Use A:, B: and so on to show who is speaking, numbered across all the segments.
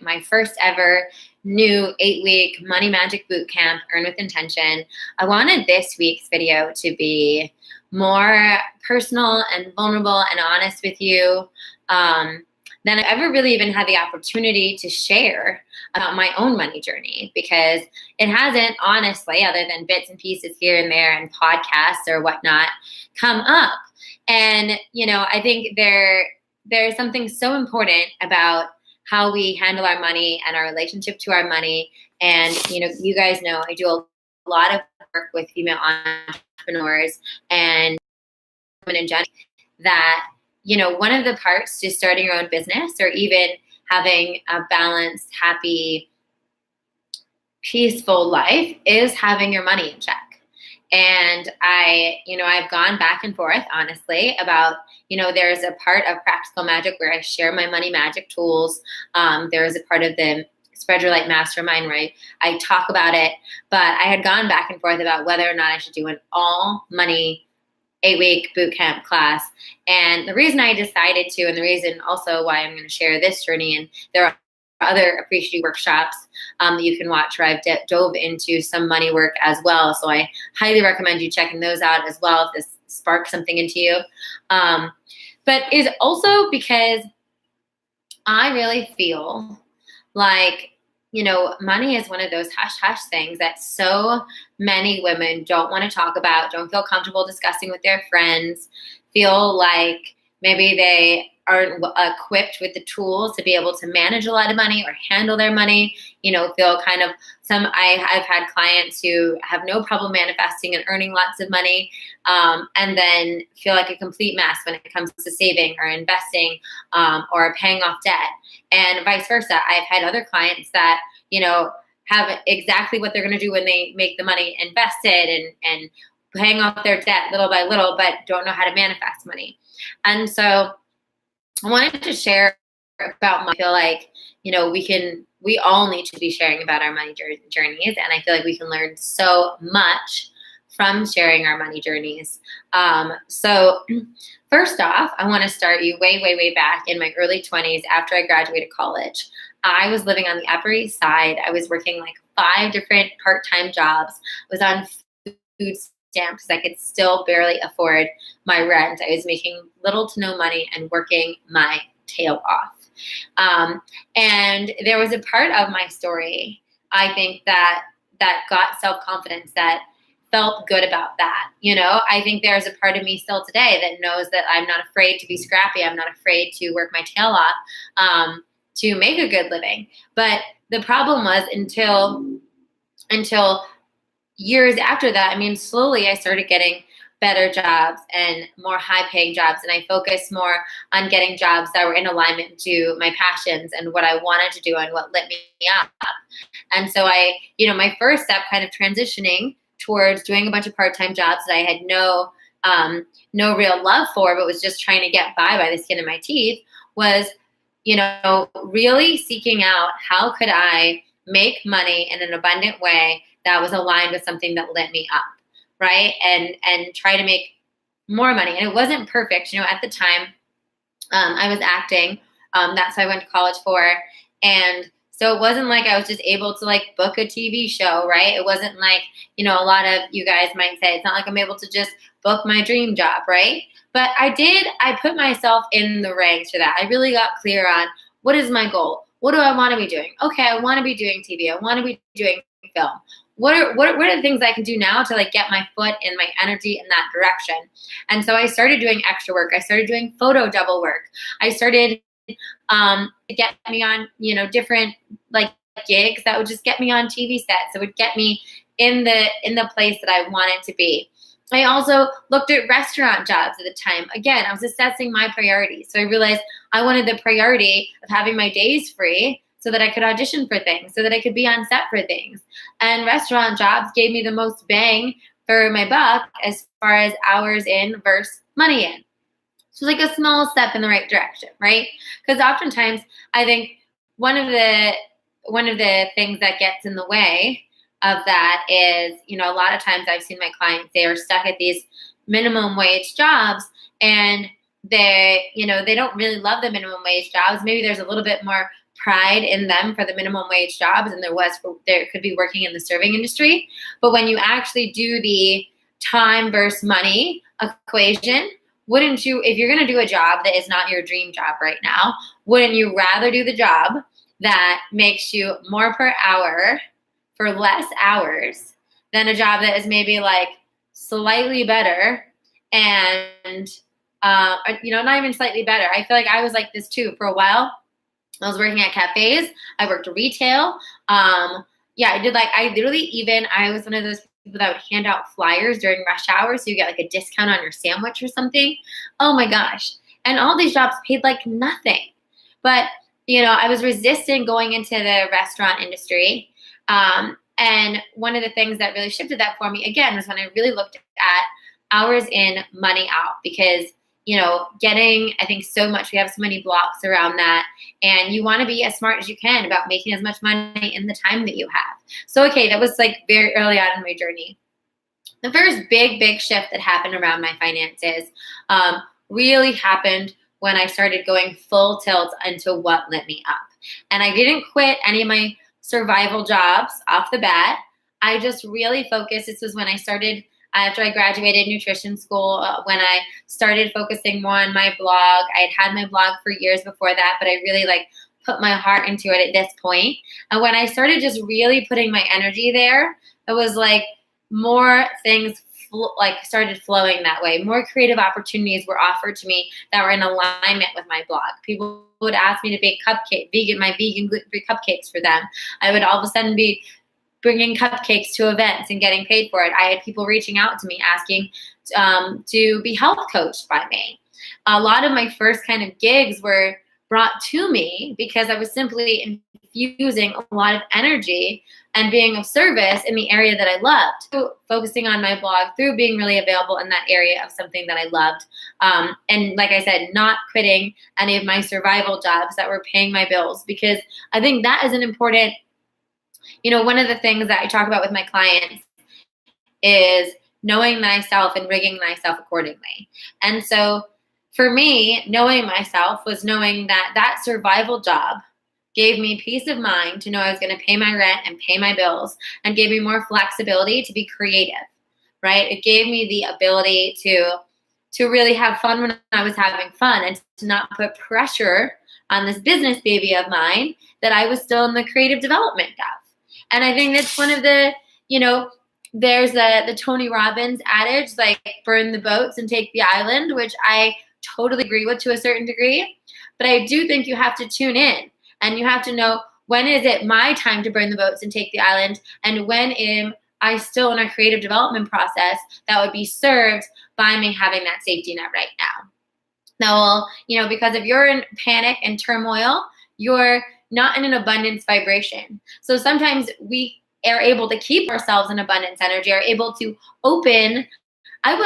A: my first ever new 8-week Money Magic Bootcamp, Earn with Intention. I wanted this week's video to be more personal and vulnerable and honest with you than I've ever really even had the opportunity to share about my own money journey, because it hasn't, honestly, other than bits and pieces here and there and podcasts or whatnot, come up. And, I think there's something so important about how we handle our money and our relationship to our money. And, you guys know I do a lot of work with female entrepreneurs and women in general, that, one of the parts to starting your own business or even having a balanced, happy, peaceful life is having your money in check. And I've gone back and forth, honestly, about, there's a part of Practical Magic where I share my money magic tools. There is a part of the Spread Your Light Mastermind where I talk about it, but I had gone back and forth about whether or not I should do an all money 8-week bootcamp class. And the reason I decided to, and the reason also why I'm going to share this journey, and there are other Appreciate workshops that you can watch where I've dove into some money work as well. So I highly recommend you checking those out as well if this sparks something into you. But is also because I really feel like, money is one of those hush-hush things that so many women don't want to talk about, don't feel comfortable discussing with their friends, feel like maybe they aren't equipped with the tools to be able to manage a lot of money or handle their money, feel kind of I've had clients who have no problem manifesting and earning lots of money, and then feel like a complete mess when it comes to saving or investing, or paying off debt, and vice versa. I've had other clients that, have exactly what they're going to do when they make the money invested and paying off their debt little by little, but don't know how to manifest money. And so I wanted to share about I feel like, we all need to be sharing about our money journeys. And I feel like we can learn so much from sharing our money journeys. So first off, I want to start you way, way, way back in my early 20s after I graduated college. I was living on the Upper East Side. I was working like 5 different part-time jobs. I was on food stamps because I could still barely afford my rent. I was making little to no money and working my tail off. And there was a part of my story, I think, that got self-confidence, that felt good about that. I think there's a part of me still today that knows that I'm not afraid to be scrappy. I'm not afraid to work my tail off, to make a good living. But the problem was until years after that, slowly I started getting better jobs and more high-paying jobs, and I focused more on getting jobs that were in alignment to my passions and what I wanted to do and what lit me up. And so my first step kind of transitioning towards doing a bunch of part-time jobs that I had no real love for, but was just trying to get by the skin of my teeth, was, really seeking out how could I make money in an abundant way that was aligned with something that lit me up, right? And try to make more money. And it wasn't perfect. At the time, I was acting. That's what I went to college for. And so it wasn't like I was just able to book a TV show, right? It wasn't like, a lot of you guys might say, it's not like I'm able to just book my dream job, right? But I put myself in the ranks for that. I really got clear on what is my goal? What do I want to be doing? Okay, I want to be doing TV. I want to be doing film. What are the things I can do now to get my foot and my energy in that direction? And so I started doing extra work. I started doing photo double work. I started get me on, different gigs that would just get me on TV sets. It would get me in the place that I wanted to be. I also looked at restaurant jobs at the time. Again, I was assessing my priorities. So I realized I wanted the priority of having my days free so that I could audition for things, so that I could be on set for things. And restaurant jobs gave me the most bang for my buck as far as hours in versus money in. So it's like a small step in the right direction, right? Because oftentimes I think one of the things that gets in the way of that is, a lot of times I've seen my clients, they are stuck at these minimum wage jobs, and they don't really love the minimum wage jobs. Maybe there's a little bit more pride in them for the minimum wage jobs than there could be working in the serving industry. But when you actually do the time versus money equation, wouldn't you, if you're going to do a job that is not your dream job right now, wouldn't you rather do the job that makes you more per hour for less hours than a job that is maybe like slightly better and not even slightly better. I feel like I was like this too for a while. I was working at cafes. I worked retail. I was one of those people that would hand out flyers during rush hour, so you get like a discount on your sandwich or something. Oh my gosh. And all these jobs paid like nothing. But, I was resistant going into the restaurant industry. And one of the things that really shifted that for me, again, was when I really looked at hours in, money out, because I think so much, we have so many blocks around that, and you want to be as smart as you can about making as much money in the time that you have. So, okay, that was like very early on in my journey. The first big shift that happened around my finances really happened when I started going full tilt into what lit me up. And I didn't quit any of my survival jobs off the bat. I just really focused. This was when I started, after I graduated nutrition school, when I started focusing more on my blog. I had my blog for years before that, but I really put my heart into it at this point. And when I started just really putting my energy there, it was like more things started flowing that way. More creative opportunities were offered to me that were in alignment with my blog. People would ask me to bake my vegan gluten-free cupcakes for them. I would all of a sudden be bringing cupcakes to events and getting paid for it. I had people reaching out to me asking to be health coached by me. A lot of my first kind of gigs were brought to me because I was simply infusing a lot of energy and being of service in the area that I loved. So focusing on my blog through being really available in that area of something that I loved. And like I said, not quitting any of my survival jobs that were paying my bills, because I think that is an important, one of the things that I talk about with my clients is knowing thyself and rigging thyself accordingly. And so for me, knowing myself was knowing that survival job gave me peace of mind to know I was going to pay my rent and pay my bills, and gave me more flexibility to be creative, right? It gave me the ability to really have fun when I was having fun, and to not put pressure on this business baby of mine that I was still in the creative development of. And I think that's one of the, there's the Tony Robbins adage, burn the boats and take the island, which I totally agree with to a certain degree. But I do think you have to tune in, and you have to know, when is it my time to burn the boats and take the island, and when am I still in a creative development process that would be served by me having that safety net right now. Now, because if you're in panic and turmoil, you're not in an abundance vibration. So sometimes we are able to keep ourselves in abundance energy, I was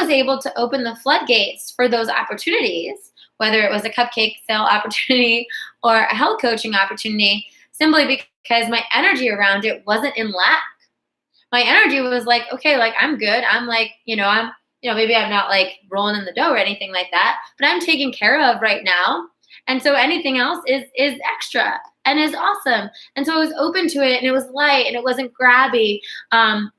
A: able to open the floodgates for those opportunities, whether it was a cupcake sale opportunity or a health coaching opportunity, simply because my energy around it wasn't in lack. My energy was like, okay, I'm good. I'm maybe I'm not rolling in the dough or anything like that, but I'm taken care of right now. And so anything else is extra and is awesome. And so I was open to it, and it was light, and it wasn't grabby. And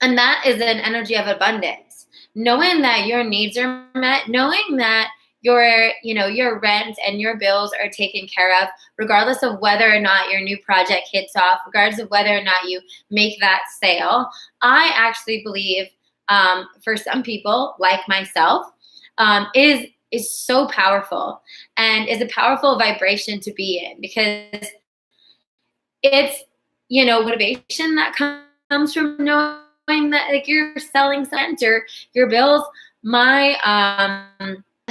A: that is an energy of abundance. Knowing that your needs are met, knowing that your rent and your bills are taken care of, regardless of whether or not your new project hits off, regardless of whether or not you make that sale. I actually believe for some people, like myself, is so powerful, and is a powerful vibration to be in, because it's, motivation that comes from knowing that you're selling something or your bills. My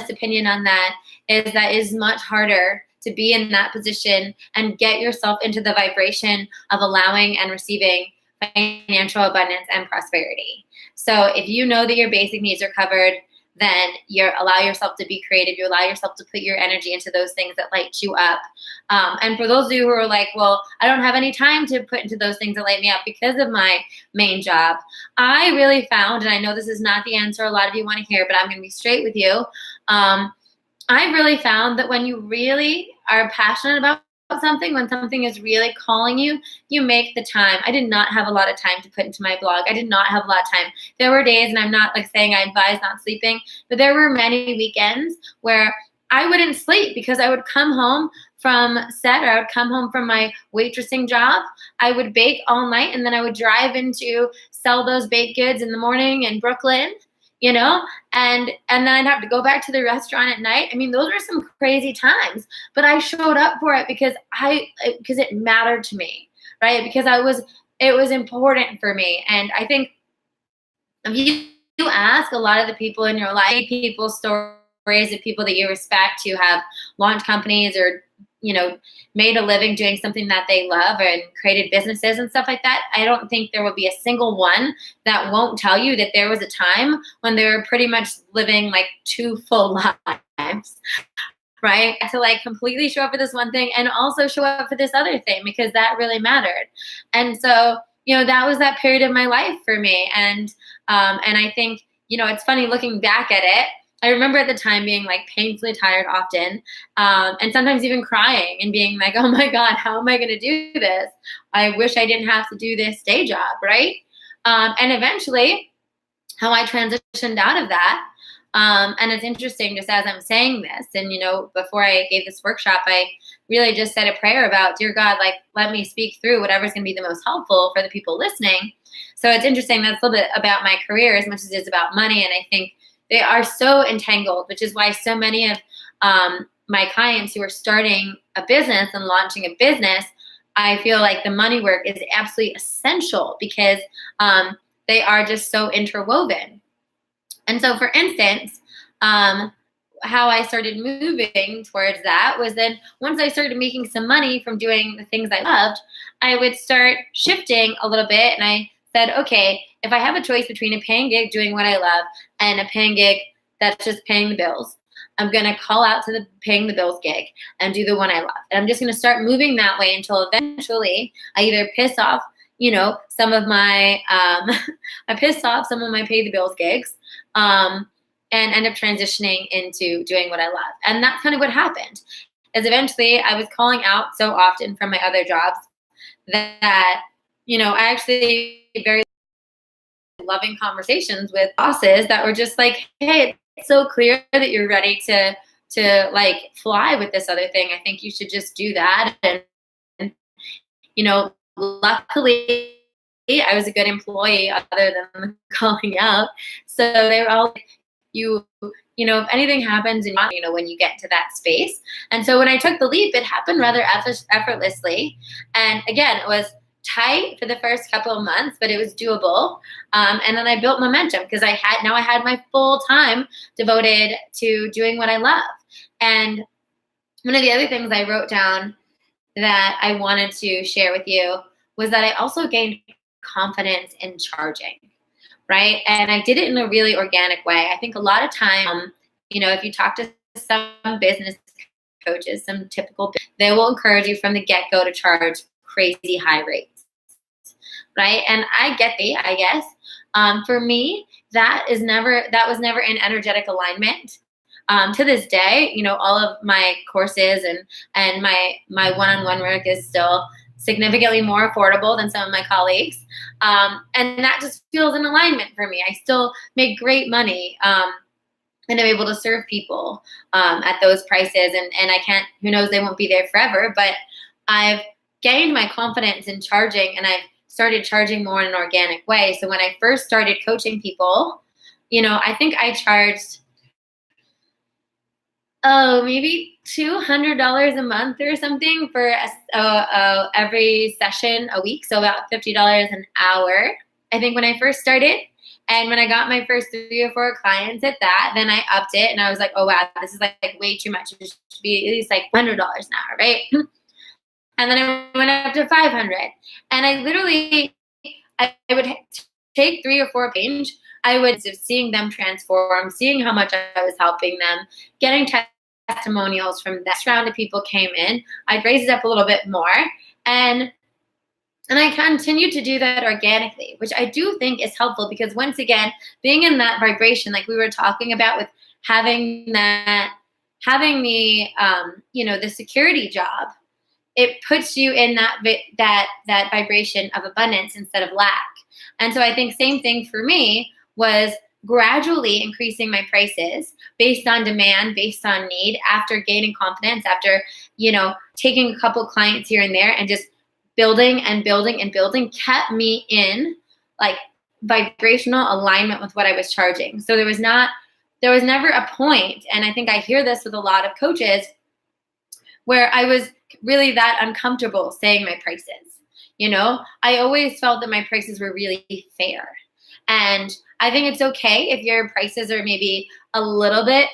A: opinion on that is much harder to be in that position and get yourself into the vibration of allowing and receiving financial abundance and prosperity. So if you know that your basic needs are covered, then you allow yourself to be creative. You allow yourself to put your energy into those things that light you up. And for those of you who are like, well, I don't have any time to put into those things that light me up because of my main job, I really found, and I know this is not the answer a lot of you want to hear, but I'm going to be straight with you. I really found that when you really are passionate about something, when something is really calling you, you make the time. I did not have a lot of time to put into my blog. I did not have a lot of time. There were days, and I'm not like saying I advise not sleeping, but there were many weekends where I wouldn't sleep because I would come home from set, or I would come home from my waitressing job. I would bake all night, and then I would drive into sell those baked goods in the morning in Brooklyn, you know, and then I'd have to go back to the restaurant at night. I mean, those were some crazy times, but I showed up for it because it mattered to me, right? Because it was important for me. And I think if you ask a lot of the people in your life, people's stories of people that you respect who have launched companies or, you know, made a living doing something that they love and created businesses and stuff like that, I don't think there will be a single one that won't tell you that there was a time when they were pretty much living like two full lives, right? To like completely show up for this one thing and also show up for this other thing because that really mattered. And so, you know, that was that period of my life for me. And I think, you know, it's funny looking back at it. I remember at the time being like painfully tired often, and sometimes even crying and being like, oh my God, how am I going to do this? I wish I didn't have to do this day job, right? And eventually, how I transitioned out of that. And it's interesting, just as I'm saying this, and, you know, before I gave this workshop, I really just said a prayer about, dear God, like, let me speak through whatever's going to be the most helpful for the people listening. So it's interesting. That's a little bit about my career as much as it is about money. And I think they are so entangled, which is why so many of my clients who are starting a business and launching a business, I feel like the money work is absolutely essential because they are just so interwoven. And so, for instance, how I started moving towards that was then once I started making some money from doing the things I loved, I would start shifting a little bit. And I said, okay, if I have a choice between a paying gig doing what I love and a paying gig that's just paying the bills, I'm going to call out to the paying the bills gig and do the one I love. And I'm just going to start moving that way until eventually I either piss off, you know, some of my, I piss off some of my pay the bills gigs, and end up transitioning into doing what I love. And that's kind of what happened. Is eventually I was calling out so often from my other jobs that, you know, I actually very loving conversations with bosses that were just like, hey, it's so clear that you're ready to like fly with this other thing. I think you should just do that. And you know, luckily I was a good employee other than calling out. So they were all like, you know, if anything happens and, you know, when you get to that space. And so when I took the leap, it happened rather effortlessly. And again, it was tight for the first couple of months, but it was doable. And then I built momentum because I had my full time devoted to doing what I love. And one of the other things I wrote down that I wanted to share with you was that I also gained confidence in charging, right? And I did it in a really organic way. I think a lot of time, you know, if you talk to some business coaches, some typical, they will encourage you from the get-go to charge crazy high rates, right? And I get I guess. For me, that was never in energetic alignment. To this day, you know, all of my courses and my one-on-one work is still significantly more affordable than some of my colleagues. And that just feels in alignment for me. I still make great money. And I'm able to serve people at those prices. And I can't, who knows, they won't be there forever, but I've gained my confidence in charging, and I've started charging more in an organic way. So when I first started coaching people, you know, I think I charged, maybe $200 a month or something for every session a week. So about $50 an hour, I think, when I first started. And when I got my first 3 or 4 clients at that, then I upped it and I was like, oh wow, this is like way too much. It should be at least like $100 an hour, right? And then I went up to 500. And I literally, I would take 3 or 4 page. I would seeing them transform, seeing how much I was helping them, getting testimonials from that round of people came in. I'd raise it up a little bit more. And I continued to do that organically, which I do think is helpful because, once again, being in that vibration, like we were talking about with having having the security job, it puts you in that vibration of abundance instead of lack. And so I think same thing for me was gradually increasing my prices based on demand, based on need, after gaining confidence, after, taking a couple clients here and there and just building and building and building, kept me in like vibrational alignment with what I was charging. So there was never a point, and I think I hear this with a lot of coaches, where I was really that uncomfortable saying my prices. I always felt that my prices were really fair. And I think it's okay if your prices are maybe a little bit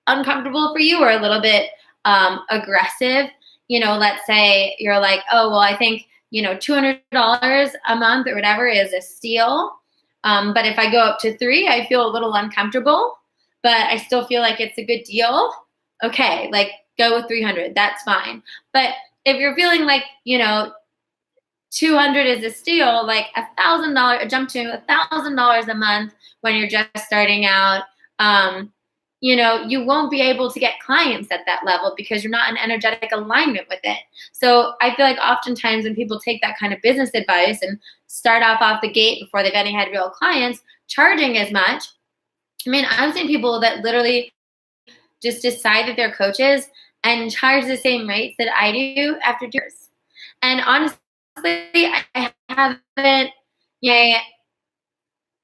A: uncomfortable for you or a little bit aggressive. Let's say you're like, oh, well, I think, $200 a month or whatever is a steal. But if I go up to $300, I feel a little uncomfortable, but I still feel like it's a good deal. Okay, like go with $300. That's fine. But if you're feeling like, $200 is a steal, like $1,000, jump to $1,000 a month when you're just starting out, you won't be able to get clients at that level because you're not in energetic alignment with it. So I feel like oftentimes when people take that kind of business advice and start off the gate before they've any had real clients, charging as much. I mean, I've seen people that literally just decide that they're coaches and charge the same rates that I do after years. And honestly, I haven't,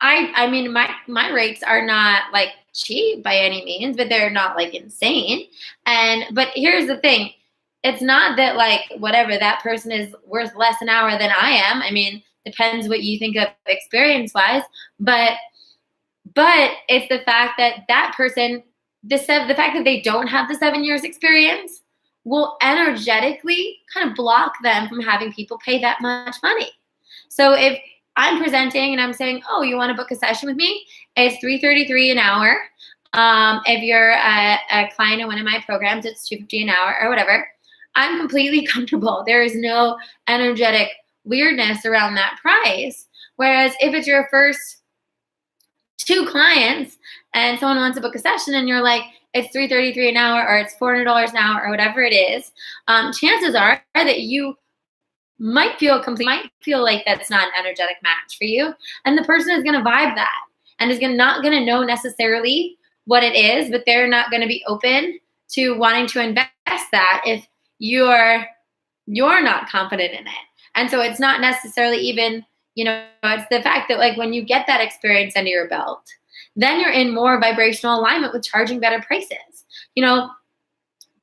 A: I mean, my rates are not like cheap by any means, but they're not like insane. But here's the thing. It's not that like whatever, that person is worth less an hour than I am. I mean, depends what you think of experience wise, but it's the fact that person, the fact that they don't have the 7 years experience will energetically kind of block them from having people pay that much money. So if I'm presenting and I'm saying, oh, you want to book a session with me? It's $333 an hour. If you're a client in one of my programs, it's $250 an hour or whatever. I'm completely comfortable. There is no energetic weirdness around that price. Whereas if it's your first 2 clients and someone wants to book a session and you're like, it's $333 an hour or it's $400 an hour or whatever it is, chances are that you might feel like that's not an energetic match for you. And the person is going to vibe that and is not going to know necessarily what it is, but they're not going to be open to wanting to invest that if you're not confident in it. And so it's not necessarily even, it's the fact that like when you get that experience under your belt, then you're in more vibrational alignment with charging better prices.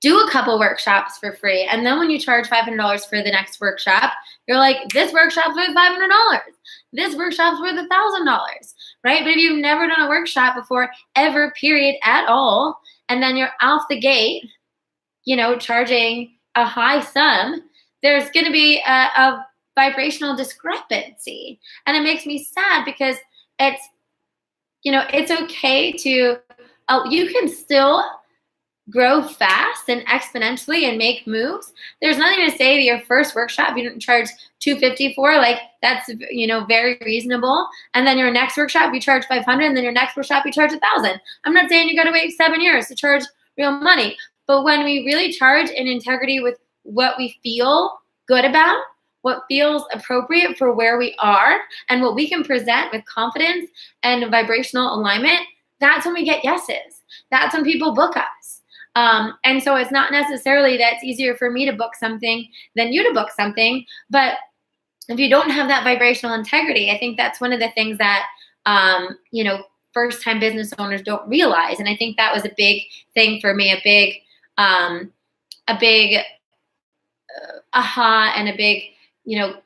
A: Do a couple workshops for free. And then when you charge $500 for the next workshop, you're like, this workshop's worth $500. This workshop's worth $1,000, right? But if you've never done a workshop before, ever, period, at all, and then you're off the gate, charging a high sum, there's going to be a vibrational discrepancy. And it makes me sad because it's okay to, you can still grow fast and exponentially and make moves. There's nothing to say that your first workshop you didn't charge $250 for, like that's very reasonable. And then your next workshop you charge $500, and then your next workshop you charge $1,000. I'm not saying you got to wait 7 years to charge real money, but when we really charge in integrity with what we feel good about, what feels appropriate for where we are, and what we can present with confidence and vibrational alignment, that's when we get yeses. That's when people book us. And so it's not necessarily that it's easier for me to book something than you to book something. But if you don't have that vibrational integrity, I think that's one of the things that, first-time business owners don't realize. And I think that was a big thing for me, a big aha and a big,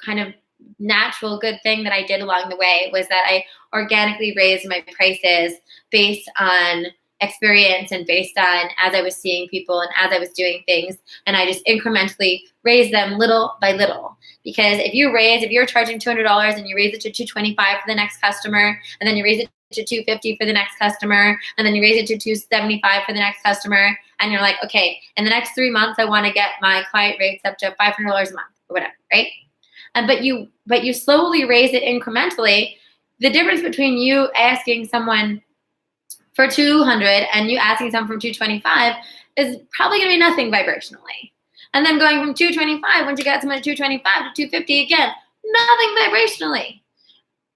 A: kind of natural good thing that I did along the way was that I organically raised my prices based on experience and based on as I was seeing people and as I was doing things, and I just incrementally raised them little by little. Because if you're charging $200 and you raise it to $225 for the next customer, and then you raise it to $250 for the next customer, and then you raise it to $275 for the next customer, and you're like, okay, in the next 3 months I want to get my client rates up to $500 a month or whatever, right? But you slowly raise it incrementally. The difference between you asking someone for $200 and you asking someone for $225, is probably going to be nothing vibrationally. And then going from 225, once you get someone at 225 to 250 again, nothing vibrationally.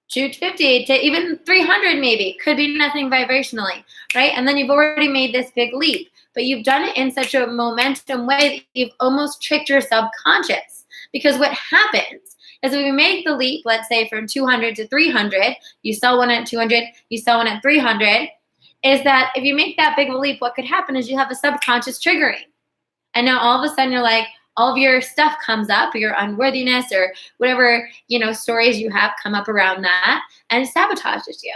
A: 250 to even 300 maybe could be nothing vibrationally, right? And then you've already made this big leap, but you've done it in such a momentum way that you've almost tricked your subconscious. Because what happens is when we make the leap, let's say from 200 to 300, you sell one at 200, you sell one at 300, is that if you make that big of a leap, what could happen is you have a subconscious triggering. And now all of a sudden you're like, all of your stuff comes up, your unworthiness or whatever, stories you have come up around that, and it sabotages you.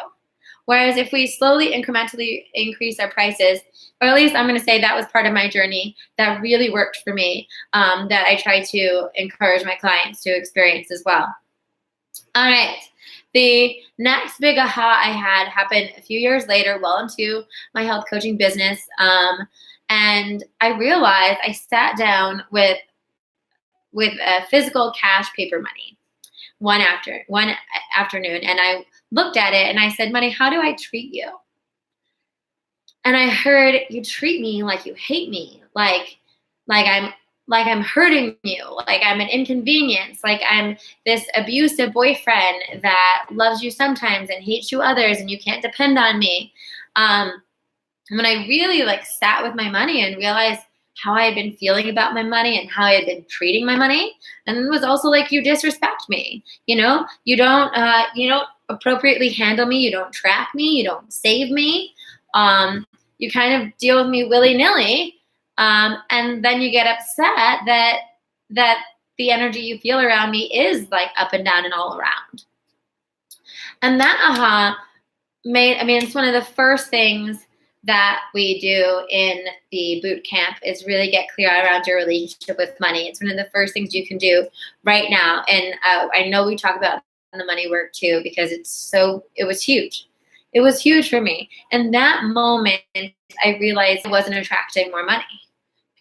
A: Whereas if we slowly, incrementally increase our prices, or at least I'm going to say that was part of my journey that really worked for me, that I try to encourage my clients to experience as well. All right. The next big aha I had happened a few years later, well into my health coaching business. And I realized I sat down with a physical cash paper money one afternoon, and I looked at it and I said, "Money, how do I treat you?" And I heard, "You treat me like you hate me, like I'm hurting you, like I'm an inconvenience, like I'm this abusive boyfriend that loves you sometimes and hates you others, and you can't depend on me." And when I really sat with my money and realized how I had been feeling about my money and how I had been treating my money, and it was also you disrespect me, you don't appropriately handle me, you don't track me, you don't save me, you kind of deal with me willy-nilly, and then you get upset that the energy you feel around me is up and down and all around. And that aha it's one of the first things that we do in the boot camp is really get clear around your relationship with money. It's one of the first things you can do right now. And I know we talk about the money work too, because it was huge. It was huge for me. And that moment, I realized I wasn't attracting more money.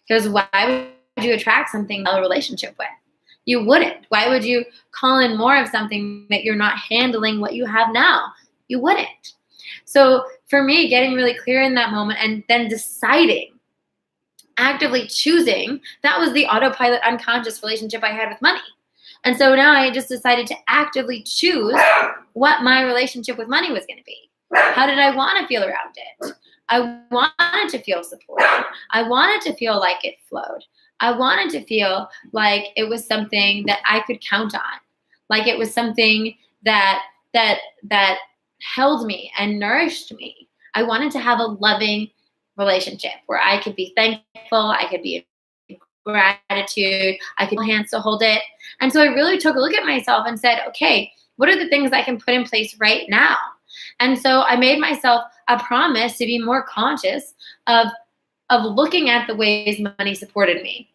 A: Because why would you attract something a relationship with? You wouldn't. Why would you call in more of something that you're not handling what you have now? You wouldn't. So for me, getting really clear in that moment and then deciding, actively choosing, that was the autopilot unconscious relationship I had with money. And so now I just decided to actively choose what my relationship with money was going to be. How did I want to feel around it? I wanted to feel supported. I wanted to feel like it flowed. I wanted to feel like it was something that I could count on. Like it was something that held me and nourished me. I wanted to have a loving relationship where I could be thankful, I could be in gratitude, I could hold hands to hold it. And so I really took a look at myself and said, okay, what are the things I can put in place right now? And so I made myself a promise to be more conscious of looking at the ways money supported me.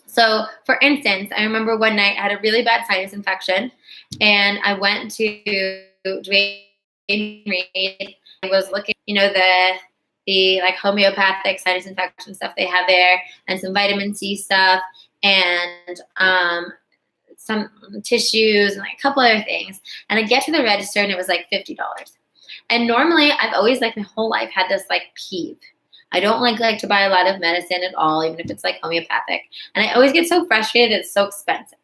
A: So for instance, I remember one night I had a really bad sinus infection and I went to Dwayne Reed. I was looking, the homeopathic sinus infection stuff they have there, and some vitamin C stuff, and some tissues, and a couple other things. And I get to the register, and it was $50. And normally, I've always my whole life had this peeve. I don't like to buy a lot of medicine at all, even if it's homeopathic. And I always get so frustrated that it's so expensive.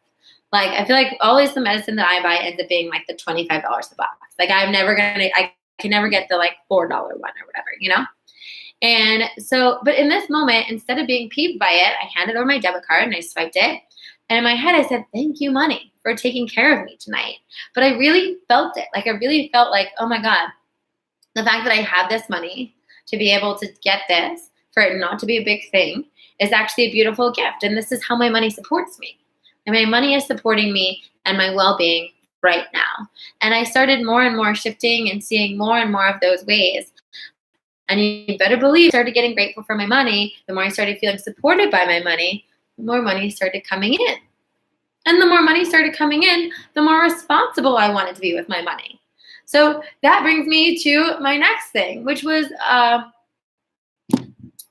A: I feel always the medicine that I buy ends up being the $25 a box. I can never get the $4 one or whatever, And so, but in this moment, instead of being peeved by it, I handed over my debit card and I swiped it. And in my head, I said, "Thank you, money, for taking care of me tonight." But I really felt it. I really felt oh my God, the fact that I have this money to be able to get this, for it not to be a big thing, is actually a beautiful gift. And this is how my money supports me. And my money is supporting me and my well-being right now. And I started more and more shifting and seeing more and more of those ways. And you better believe I started getting grateful for my money. The more I started feeling supported by my money, the more money started coming in. And the more money started coming in, the more responsible I wanted to be with my money. So that brings me to my next thing, which was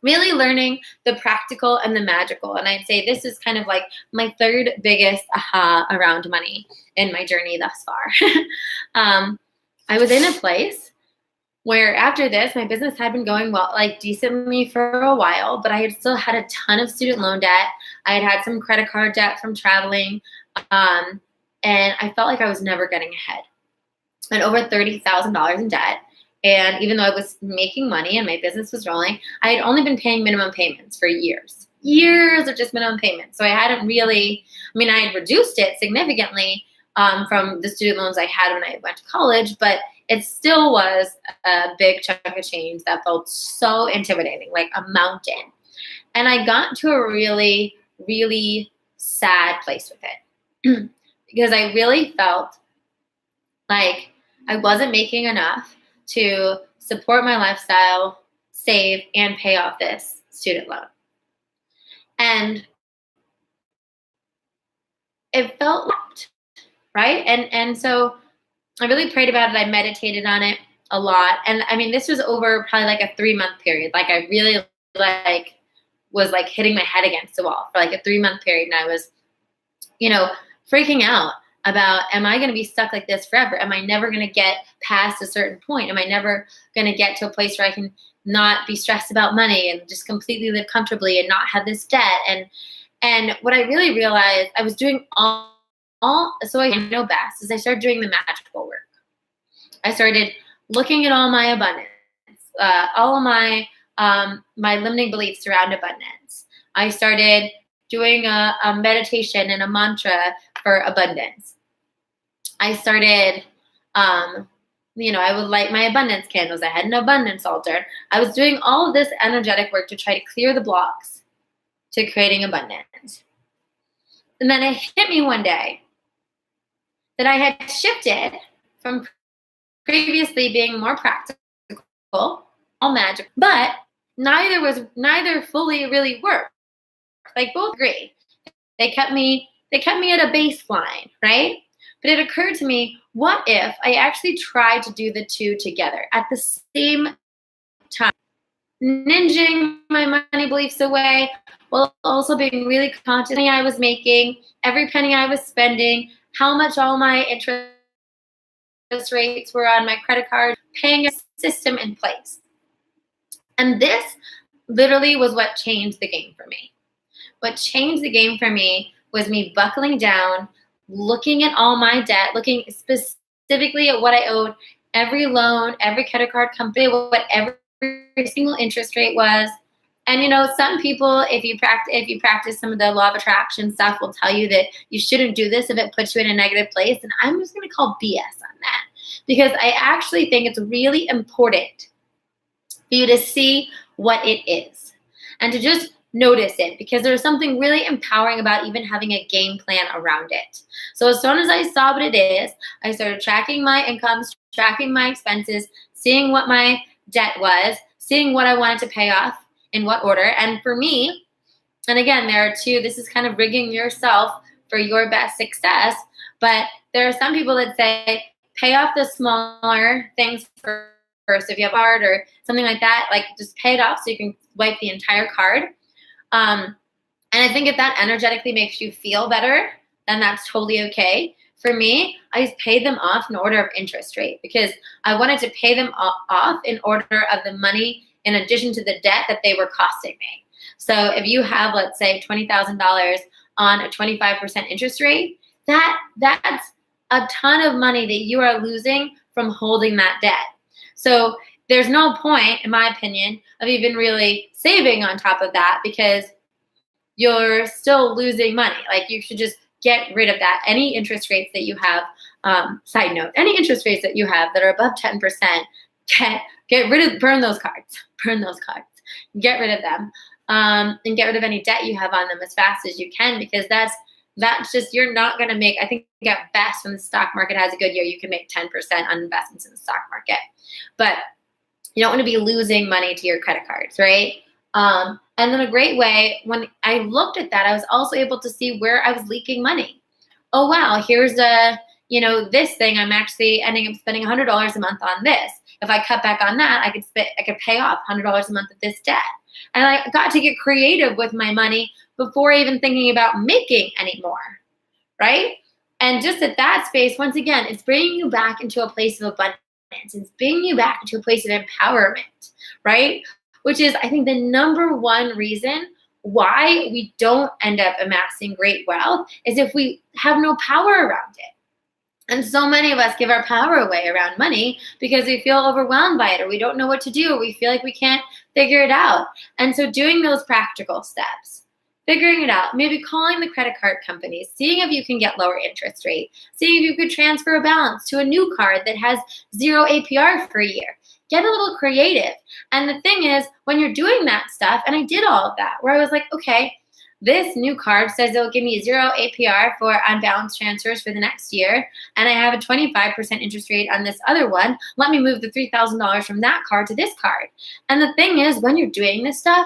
A: really learning the practical and the magical. And I'd say this is kind of my third biggest aha around money in my journey thus far. I was in a place where after this, my business had been going well, like decently for a while, but I had still had a ton of student loan debt. I had had some credit card debt from traveling. Um, and I felt like I was never getting ahead. I had over $30,000 in debt. And even though I was making money and my business was rolling, I had only been paying minimum payments for years of just minimum payments. So I hadn't really, I had reduced it significantly from the student loans I had when I went to college, but it still was a big chunk of change that felt so intimidating, like a mountain. And I got to a really, really sad place with it because I really felt like I wasn't making enough to support my lifestyle, save, and pay off this student loan. And it felt locked, right? And so I really prayed about it. I meditated on it a lot. And this was over probably like a 3-month period. Like I really was hitting my head against the wall for like a 3-month period. And I was, freaking out about, am I going to be stuck like this forever? Am I never going to get past a certain point? Am I never going to get to a place where I can not be stressed about money and just completely live comfortably and not have this debt? And what I really realized I was doing so I know best is I started doing the magical work. I started looking at all my abundance, all of my limiting beliefs around abundance. I started doing a meditation and a mantra for abundance. I started, I would light my abundance candles. I had an abundance altar. I was doing all of this energetic work to try to clear the blocks to creating abundance. And then it hit me one day that I had shifted from previously being more practical, all magic, but neither fully really worked. Like both agree. They kept me at a baseline, right? But it occurred to me, what if I actually tried to do the two together at the same time? Ninjing my money beliefs away while also being really conscious of the money I was making, every penny I was spending, how much all my interest rates were on my credit card, paying a system in place. And this literally was what changed the game for me. What changed the game for me was me buckling down, looking at all my debt, looking specifically at what I owed, every loan, every credit card company, what every single interest rate was. And some people, if you practice some of the law of attraction stuff, will tell you that you shouldn't do this if it puts you in a negative place. And I'm just going to call BS on that, because I actually think it's really important for you to see what it is and to just notice it, because there's something really empowering about even having a game plan around it. So as soon as I saw what it is, I started tracking my incomes, tracking my expenses, seeing what my debt was, seeing what I wanted to pay off, in what order. And for me, and again, there are two, this is kind of rigging yourself for your best success, but there are some people that say, pay off the smaller things first. If you have a card or something like that, like just pay it off so you can wipe the entire card. And I think if that energetically makes you feel better, then that's totally okay. For me, I just paid them off in order of interest rate, because I wanted to pay them off in order of the money in addition to the debt that they were costing me. So if you have, let's say, $20,000 on a 25% interest rate, that's a ton of money that you are losing from holding that debt. So there's no point, in my opinion, of even really saving on top of that, because you're still losing money. Like, you should just get rid of that. Any interest rates that you have, side note, any interest rates that you have that are above 10%, get rid of, burn those cards, get rid of them, and get rid of any debt you have on them as fast as you can, because that's just, you're not going to make, I think at best when the stock market has a good year, you can make 10% on investments in the stock market, but you don't want to be losing money to your credit cards, right? And then a great way, when I looked at that, I was also able to see where I was leaking money. Oh, wow, here's this thing, I'm actually ending up spending $100 a month on this. If I cut back on that, I could pay off $100 a month of this debt. And I got to get creative with my money before even thinking about making any more, right? And just at that space, once again, it's bringing you back into a place of abundance. It's bringing you back to a place of empowerment, right? Which is, I think, the number one reason why we don't end up amassing great wealth is if we have no power around it. And so many of us give our power away around money because we feel overwhelmed by it, or we don't know what to do, or we feel like we can't figure it out. And so doing those practical steps, figuring it out, maybe calling the credit card companies, seeing if you can get lower interest rate, seeing if you could transfer a balance to a new card that has 0 APR for a year. Get a little creative. And the thing is, when you're doing that stuff, and I did all of that, where I was like, okay, this new card says it'll give me 0 APR for unbalanced transfers for the next year, and I have a 25% interest rate on this other one. Let me move the $3,000 from that card to this card. And the thing is, when you're doing this stuff,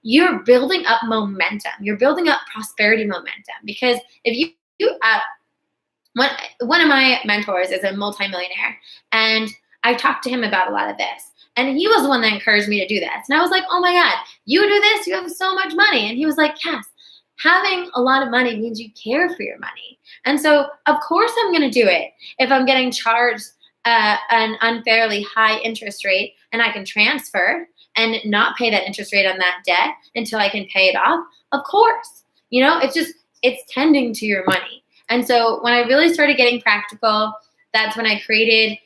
A: you're building up momentum. You're building up prosperity momentum. Because if one of my mentors is a multimillionaire, and I talked to him about a lot of this. And he was the one that encouraged me to do this. And I was like, oh my God, you do this? You have so much money. And he was like, Cass, having a lot of money means you care for your money. And so, of course, I'm going to do it if I'm getting charged an unfairly high interest rate and I can transfer and not pay that interest rate on that debt until I can pay it off. Of course, it's tending to your money. And so when I really started getting practical, that's when I created,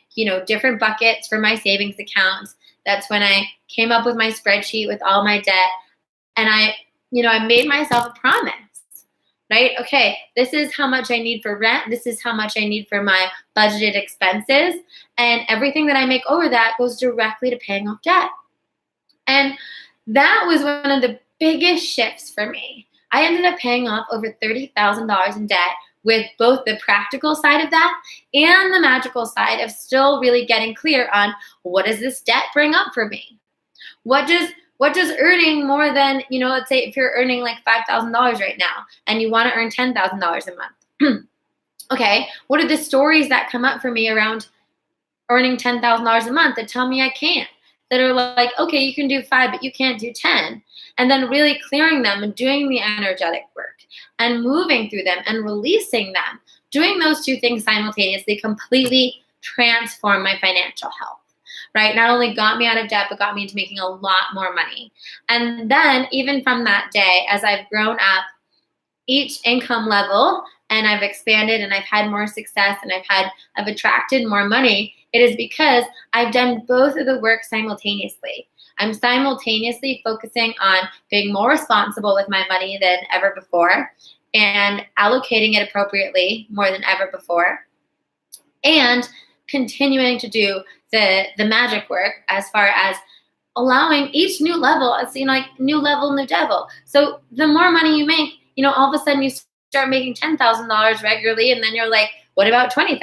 A: different buckets for my savings accounts. That's when I came up with my spreadsheet with all my debt. And I made myself a promise, right? Okay, this is how much I need for rent. This is how much I need for my budgeted expenses. And everything that I make over that goes directly to paying off debt. And that was one of the biggest shifts for me. I ended up paying off over $30,000 in debt with both the practical side of that and the magical side of still really getting clear on what does this debt bring up for me? What does earning more than, let's say if you're earning like $5,000 right now and you want to earn $10,000 a month. Okay, what are the stories that come up for me around earning $10,000 a month that tell me I can't? That are like, okay, you can do 5, but you can't do 10. And then really clearing them and doing the energetic work and moving through them and releasing them. Doing those two things simultaneously completely transformed my financial health, right? Not only got me out of debt, but got me into making a lot more money. And then even from that day, as I've grown up each income level and I've expanded and I've had more success and I've attracted more money, it is because I've done both of the work simultaneously. I'm simultaneously focusing on being more responsible with my money than ever before and allocating it appropriately more than ever before, and continuing to do the magic work as far as allowing each new level, new level, new devil. So the more money you make, all of a sudden you start making $10,000 regularly, and then you're like, what about 20,000?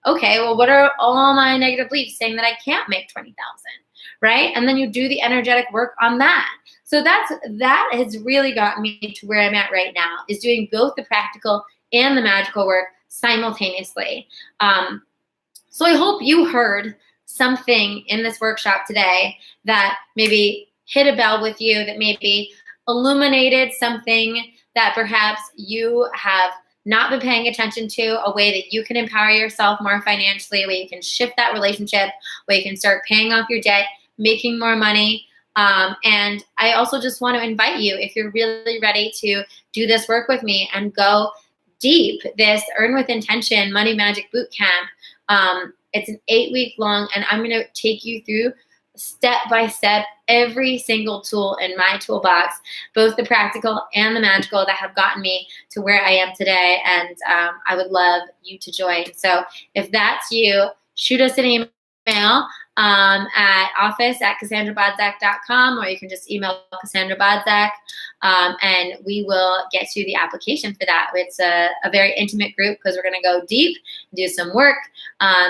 A: Okay, well, what are all my negative beliefs saying that I can't make 20,000, right? And then you do the energetic work on that. So that has really gotten me to where I'm at right now, is doing both the practical and the magical work simultaneously. So I hope you heard something in this workshop today that maybe hit a bell with you, that maybe illuminated something that perhaps you have not been paying attention to, a way that you can empower yourself more financially, a way you can shift that relationship, where you can start paying off your debt, making more money. And I also just want to invite you, if you're really ready to do this work with me and go deep, this Earn with Intention Money Magic Bootcamp. It's an 8-week long, and I'm going to take you through step by step every single tool in my toolbox, both the practical and the magical, that have gotten me to where I am today. And I would love you to join. So if that's you, shoot us an email at office@CassandraBodzak.com, or you can just email Cassandra Bodzak, and we will get you the application for that. It's a very intimate group because we're going to go deep, do some work.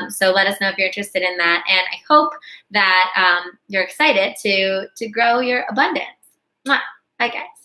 A: So let us know if you're interested in that. And I hope that you're excited to grow your abundance. Mwah. Bye, guys.